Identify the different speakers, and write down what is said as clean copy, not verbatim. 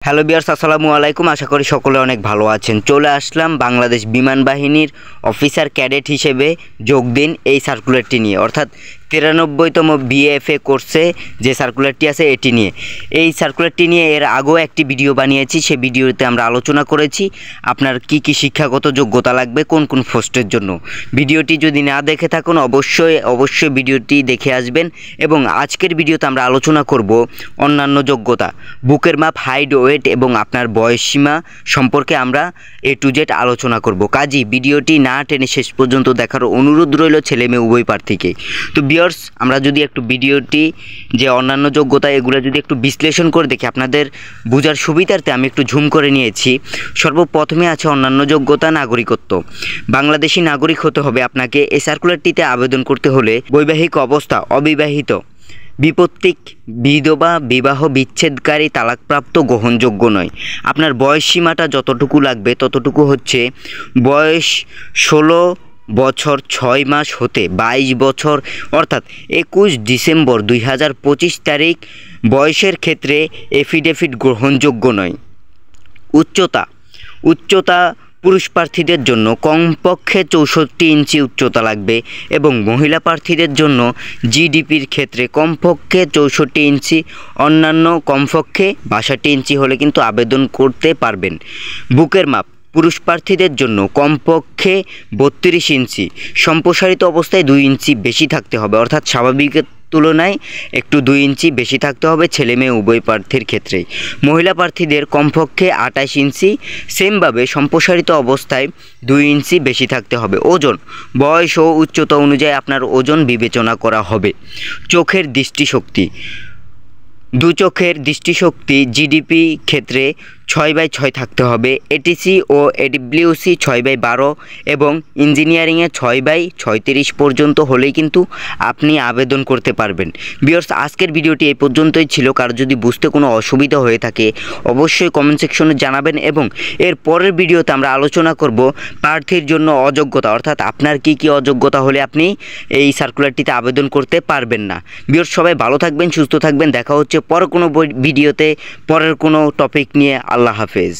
Speaker 1: Hello বিয়ার্স, আসসালামু আলাইকুম। আশা করি সকলে অনেক ভালো আছেন। চলে আসলাম বাংলাদেশ বিমান বাহিনীর অফিসার ক্যাডেট হিসেবে যোগ দিন এই সার্কুলারটি নিয়ে, অর্থাৎ 93তম বিএফএ কোর্সে যে সার্কুলারটি আছে এটি নিয়ে। এই সার্কুলারটি নিয়ে এর আগেও একটি ভিডিও বানিয়েছি, সেই ভিডিওতে আমরা আলোচনা করেছি আপনার কি কি শিক্ষাগত যোগ্যতা লাগবে কোন কোন পোস্টের জন্য। ভিডিওটি যদি না দেখে থাকুন অবশ্যই ভিডিওটি দেখে আসবেন। এবং আজকের ভিডিওতে আমরা আলোচনা করব অন্যান্য যোগ্যতা, বুকের মাপ, হাইট, ওয়েট এবং আপনার বয়সসীমা সম্পর্কে আমরা A to Z আলোচনা করব। কাজী ভিডিওটি না টেনে শেষ পর্যন্ত দেখার অনুরোধ রইল ছেলে মেয়ে উভয় প্রার্থীকে। তো ভিউয়ার্স, আমরা যদি একটু ভিডিওটি যে অন্যান্য যোগ্যতা এগুলো যদি একটু বিশ্লেষণ করে দেখি আপনাদের বোঝার সুবিধার্থে আমি একটু ঝুম করে নিয়েছি। সর্বপ্রথমে আছে অন্যান্য যোগ্যতা, নাগরিকত্ব। বাংলাদেশি নাগরিক হতে হবে আপনাকে। এই সার্কুলারটিতে আবেদন করতে হলে বৈবাহিক অবস্থা অবিবাহিত, বিপত্তিক, বিধবা, বিবাহ বিচ্ছেদকারী, তালাকপ্রাপ্ত গ্রহণযোগ্য নয়। আপনার বয়স সীমাটা যতটুকু লাগবে ততটুকু হচ্ছে বয়স 16 বছর 6 মাস হতে 22 বছর, অর্থাৎ 21 ডিসেম্বর 2025 তারিখ বয়সের ক্ষেত্রে এফিডেভিট গ্রহণযোগ্য নয়। উচ্চতা পুরুষ প্রার্থীদের জন্য কমপক্ষে 64 ইঞ্চি উচ্চতা লাগবে এবং মহিলা প্রার্থীদের জন্য জিডিপির ক্ষেত্রে কমপক্ষে 64 ইঞ্চি, অন্যান্য কমপক্ষে 62 ইঞ্চি হলে কিন্তু আবেদন করতে পারবেন। বুকের মাপ পুরুষ প্রার্থীদের জন্য কমপক্ষে 32 ইঞ্চি, সম্প্রসারিত অবস্থায় 2 ইঞ্চি বেশি থাকতে হবে, অর্থাৎ স্বাভাবিকের তুলনায় একটু 2 ইঞ্চি বেশি থাকতে হবে ছেলে মেয়ে উভয় প্রার্থীর ক্ষেত্রেই। মহিলা প্রার্থীদের কমপক্ষে 28 ইঞ্চি, সেমভাবে সম্প্রসারিত অবস্থায় 2 ইঞ্চি বেশি থাকতে হবে। ওজন, বয়স ও উচ্চতা অনুযায়ী আপনার ওজন বিবেচনা করা হবে। চোখের দৃষ্টিশক্তি, দু চোখের দৃষ্টিশক্তি জিডিপি ক্ষেত্রে 6/6 থাকতে হবে। এটিসি ও এডব্লিউসি 6/12 এবং ইঞ্জিনিয়ারিংয়ে 6/36 পর্যন্ত হলেই কিন্তু আপনি আবেদন করতে পারবেন। ভিউয়ার্স, আজকের ভিডিওটি এই পর্যন্তই ছিল। কারো যদি বুঝতে কোনো অসুবিধা হয়ে থাকে অবশ্যই কমেন্ট সেকশনে জানাবেন। এবং এর পরের ভিডিওতে আমরা আলোচনা করব প্রার্থীর জন্য অযোগ্যতা, অর্থাৎ আপনার কি কি অযোগ্যতা হলে আপনি এই সার্কুলারটিতে আবেদন করতে পারবেন না। ভিউয়ার্স, সবাই ভালো থাকবেন, সুস্থ থাকবেন। দেখা হচ্ছে পরের কোনো ভিডিওতে পরের কোনো টপিক নিয়ে। আল্লাহ হাফেজ।